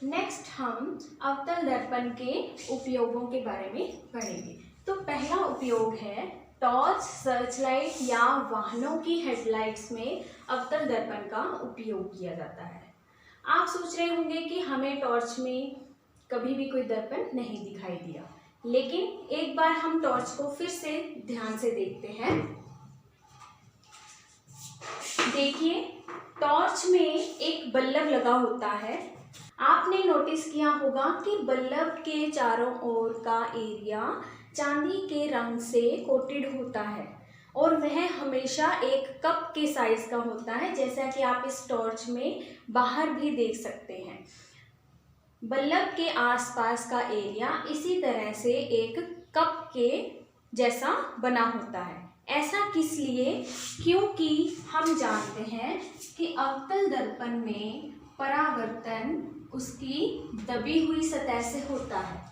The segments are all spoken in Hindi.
नेक्स्ट हम अवतल दर्पण के उपयोगों के बारे में पढ़ेंगे। तो पहला उपयोग है टॉर्च, सर्चलाइट या वाहनों की हेडलाइट्स में अवतल दर्पण का उपयोग किया जाता है। आप सोच रहे होंगे कि हमें टॉर्च में कभी भी कोई दर्पण नहीं दिखाई दिया, लेकिन एक बार हम टॉर्च को फिर से ध्यान से देखते हैं। देखिए, टॉर्च में एक बल्ब लगा होता है। आपने नोटिस किया होगा कि बल्ब के चारों ओर का एरिया चांदी के रंग से कोटेड होता है और वह हमेशा एक कप के साइज का होता है, जैसा कि आप इस टॉर्च में बाहर भी देख सकते हैं। बल्ब के आसपास का एरिया इसी तरह से एक कप के जैसा बना होता है। ऐसा किस लिए? क्योंकि हम जानते हैं कि अवतल दर्पण में परावर्तन उसकी दबी हुई सतह से होता है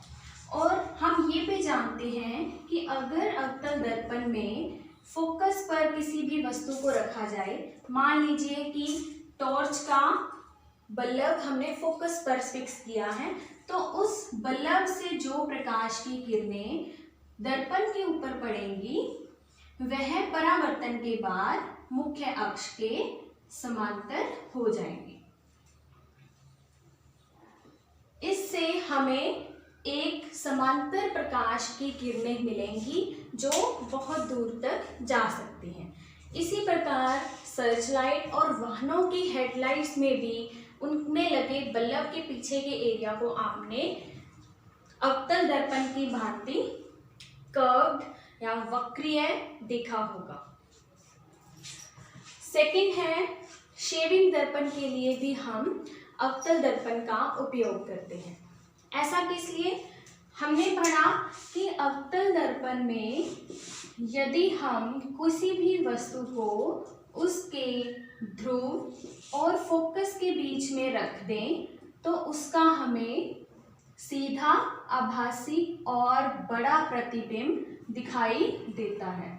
और हम ये भी जानते हैं कि अगर अवतल दर्पण में फोकस पर किसी भी वस्तु को रखा जाए, मान लीजिए कि टॉर्च का बल्ब हमने फोकस पर फिक्स किया है, तो उस बल्ब से जो प्रकाश की किरणें दर्पण के ऊपर पड़ेंगी वह परावर्तन के बाद मुख्य अक्ष के समांतर हो जाएंगे। इससे हमें एक समांतर प्रकाश की किरणें मिलेंगी जो बहुत दूर तक जा सकती हैं। इसी प्रकार सर्चलाइट और वाहनों की हेडलाइट्स में भी उनमें लगे बल्ब के पीछे के एरिया को आपने अवतल दर्पण की भांति कर्व्ड या वक्रीय देखा होगा। सेकंड है, शेविंग दर्पण के लिए भी हम अवतल दर्पण का उपयोग करते हैं। ऐसा किस लिए? हमने पढ़ा कि अवतल दर्पण में यदि हम किसी भी वस्तु को उसके ध्रुव और फोकस के बीच में रख दें तो उसका हमें सीधा, आभासी और बड़ा प्रतिबिंब दिखाई देता है।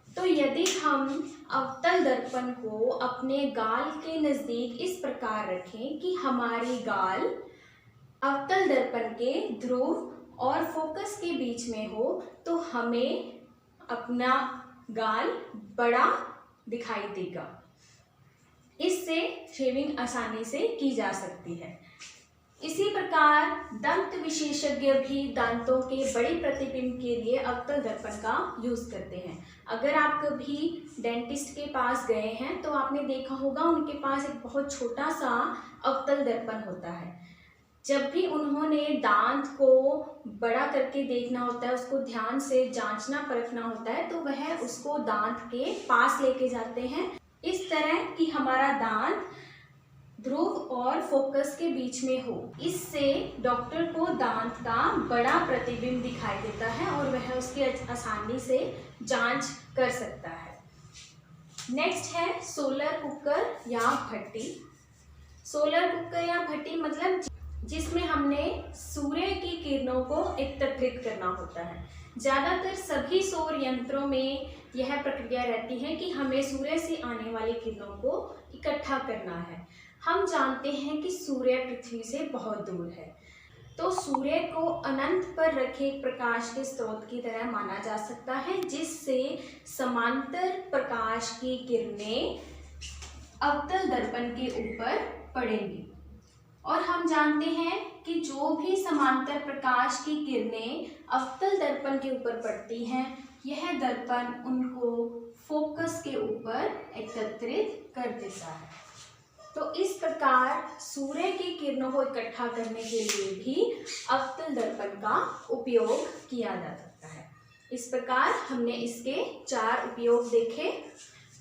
तो यदि हम अवतल दर्पण को अपने गाल के नज़दीक इस प्रकार रखें कि हमारी गाल अवतल दर्पण के ध्रुव और फोकस के बीच में हो, तो हमें अपना गाल बड़ा दिखाई देगा। इससे शेविंग आसानी से की जा सकती है। इसी प्रकार दंत विशेषज्ञ भी दांतों के बड़े प्रतिबिंब के लिए अवतल दर्पण का यूज़ करते हैं। अगर आप कभी डेंटिस्ट के पास गए हैं तो आपने देखा होगा उनके पास एक बहुत छोटा सा अवतल दर्पण होता है। जब भी उन्होंने दांत को बड़ा करके देखना होता है, उसको ध्यान से जांचना परखना होता है, तो वह उसको दांत के पास लेके जाते हैं इस तरह कि हमारा दांत ध्रुव और फोकस के बीच में हो। इससे डॉक्टर को दांत का बड़ा प्रतिबिंब दिखाई देता है और वह उसकी आसानी से जांच कर सकता है। नेक्स्ट है सोलर कुकर या भट्टी। सोलर कुकर या भट्टी मतलब जिसमें हमने सूर्य की किरणों को एकत्रित करना होता है। ज़्यादातर सभी सौर यंत्रों में यह प्रक्रिया रहती है कि हमें सूर्य से आने वाली किरणों को इकट्ठा करना है। हम जानते हैं कि सूर्य पृथ्वी से बहुत दूर है, तो सूर्य को अनंत पर रखे एक प्रकाश के स्रोत की तरह माना जा सकता है, जिससे समांतर प्रकाश की किरणें अवतल दर्पण के ऊपर पड़ेंगी। और हम जानते हैं कि जो भी समांतर प्रकाश की किरणें अवतल दर्पण के ऊपर पड़ती हैं, यह दर्पण उनको फोकस के ऊपर एकत्रित कर देता है। तो इस प्रकार सूर्य की किरणों को इकट्ठा करने के लिए भी अवतल दर्पण का उपयोग किया जा सकता है। इस प्रकार हमने इसके 4 उपयोग देखे।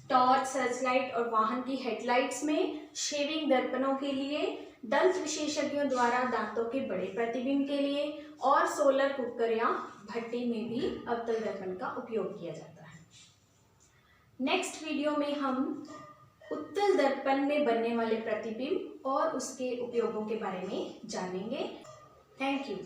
टॉर्च, सर्चलाइट और वाहन की हेडलाइट्स में, शेविंग दर्पणों के लिए, दंत विशेषज्ञों द्वारा दांतों के बड़े प्रतिबिंब के लिए और सोलर कुकर या भट्टी में भी अवतल दर्पण का उपयोग किया जाता है। नेक्स्ट वीडियो में हम उत्तल दर्पण में बनने वाले प्रतिबिंब और उसके उपयोगों के बारे में जानेंगे। Thank you.